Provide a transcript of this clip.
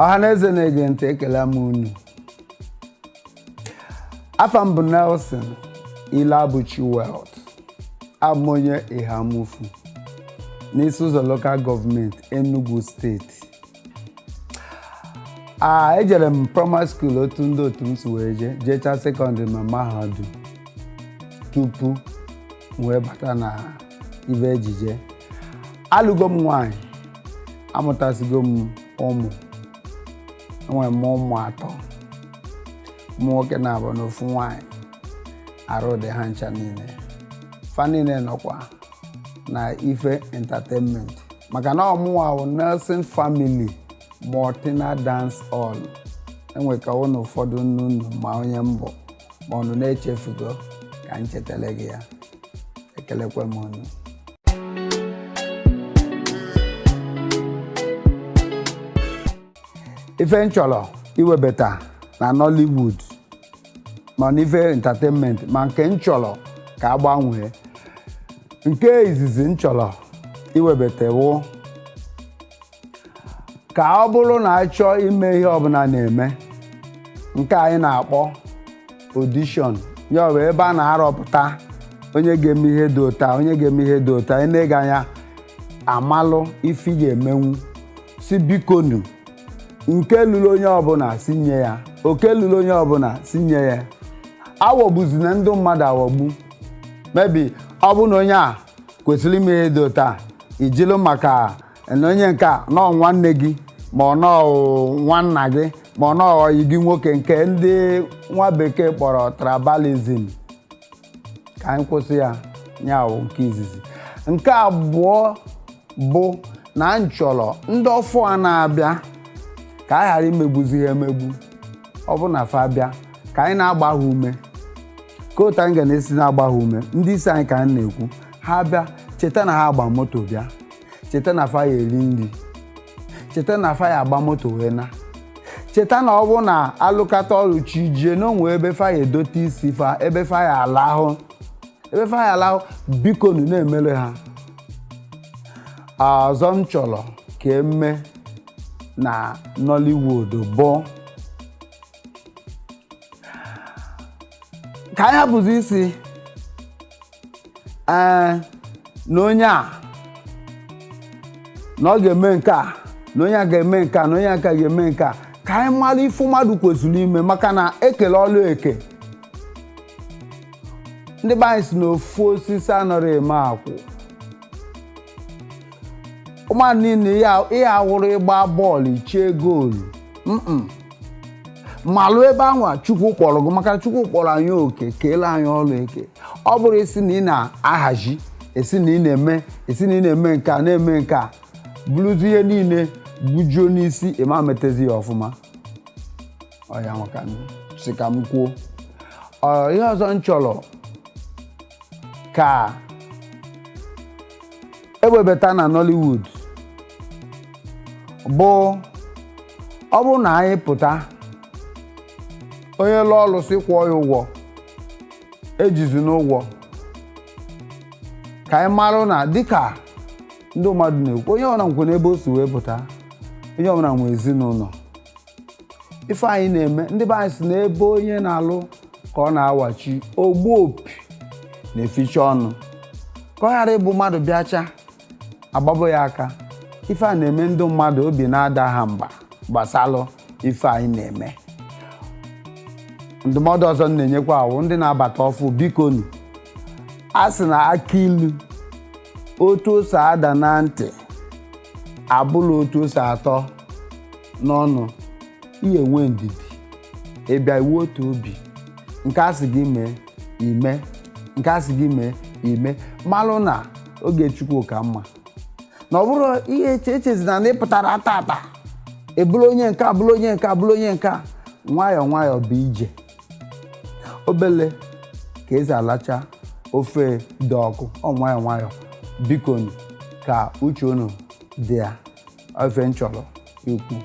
Ọhaneze na-ege ntị, ekele m unu. Afa m bụ Nelson Iloabuchi Wealth. Abụ m onye Ihamufu n'isi ụzọ local government Enugu steeti. Ejere m primary school otu ndị otu m si wee jechaa secondary ma mahadum tupu m wee bata na ibe ejije. Alụgo m nwanyị, amụtasigo m ụmụ. Enwere m ụmụ atọ, ụmụ nwoke na-abụ na ofu nwanyị. Arụ dị ha ncha niile. Fa niile nọkwa na ife entertainment maka na ọmụnwa bụ Nelson Family Multina Dance Hall. Enwe ka ụnụ ụfọdụ nnụnụ ma onye mbụ ma ọnụ na-echefugo ka m chetele gị ya. Ekelekwe m unu. Ife nchọrọ iwebata na Nollywood ma n'ife entertainment ma nke nchọrọ ka agbanwee. Nke izizi nchọrọ iwebata bụ ka ọ bụrụ na achọ ime ihe ọbụla na-eme, nke anyị na-akpọ audition, ya bụ ebe a na-arọpụta onye ga-eme ihe dị ụta, onye ga-eme ihe dị ụta, na-ege anya amalụ ife ị ga-emenwu. Si bikonu, nke lụrụ onye ọbụla si nye ya, oke lụrụ onye ọbụla si nye ya. Awọgbuzi na ndị mmadụ awọgbu. Maybe ọ bụ na onye a kwesịrị ime ihe dị ụta, ijilu maka na onye nke a nọ nwanne gị ma ọ nọ nwanna gị ma ọ nọ ọyị gị nwoke, nke ndị nwa bekee kpọrọ tribalism. Ka anyị kwụsị ya nyawụ nke izizi. Nke abụọ bụ na nchọrọ ndị ọfụ a na-abịa ka anyị ghara imegbuzi ha emegbu. Ọ bụ na fa bịa ka anyị na-agba ha ume, ka otu anyị ga na-esi na-agba ha ume. Ndị isi anyị ka anyị na-ekwu, ha bịa cheta na ha agba moto bịa, cheta na fa ya eri nri, cheta na fa ya agba moto wee na, cheta na ọ bụ na alụkata ọrụ chi jie na onwe ebe fa ya edote isi fa, ebe fa ya alahụ, ebe fa ya alahụ. Biko nu na-emere ha. Ọzọ m chọrọ ka eme na Nollywood bụ ka anyị hapụzi isi na onye a na ọ ga-eme nke a, na onye a ga-eme nke a, na onye a ga-eme nke a. Ka anyị mara ife mmadụ kwesịrị ime, maka na ekele ọlụ eke. Ndị be anyị si na ofu osisi anọrọ eme akwụ. Ụmụadụ niile ihe awụrụ ịgba bọọlụ, ichie goolu malụ ebe anwa Chukwu kpọrọ gị, maka Chukwu kpọrọ anyị oke, kelee anyị ọlụ eke. Ọ bụrụ isi na ị na-ahazi, esi na ị na-eme, esi na ị na-eme nke a, na-eme nke a, bụrụzi ihe niile bujuo n'isi, ịma metezi ya ọfụma. Ọya maka si ka m kwuo. Ihe ọzọ nchọrọ ka ewebata na Nollywood bụ ọ bụ na anyị pụta, onye lụọ ọlụ si kwụọ ya ụgwọ, ejizi n'ụgwọ. Ka anyị marụ na dịka ndị mmadụ na-ekwu, onye ọbụla nkwe n'ebe o si wee pụta, onye ọbụla nwe ezinụlọ. Ife anyị na-eme, ndị be anyị si na ebe onye na-alụ ka ọ na-awachi, ogbu opi na-eficha ọnụ. Ka ọ ghara ịbụ mmadụ bịacha agbabo ya aka. Ife a na-eme ndị mmadụ obi na-ada ha mba gbasalụ ife anyị na-eme. Ndụmọdụ ọzọ na-enyekwa awụ ndị na-abata ọfụ, bikonu, a sị na aka ilu otu ose ada na ntị abụla otu ose atọ n'ọnụ. Ihe nwe ndidi, ịbịa iwu otu obi. Nke a sị gị mee ime, nke a sị gị mee ime. Malụ na oge Chukwu ka mma, na ọ bụrụ ihe echezi na ndị pụtara tata ebụrụ onye nke a, bụrụ onye nke a, bụrụ onye nke a. Nwayọọ nwayọọ bụ ije. Obele ka ezi alacha ofe dị ọkụ. Ọ nwayọọ nwayọọ. Biko ka uche unu dị ya. Ofe nchọrọ ikwu.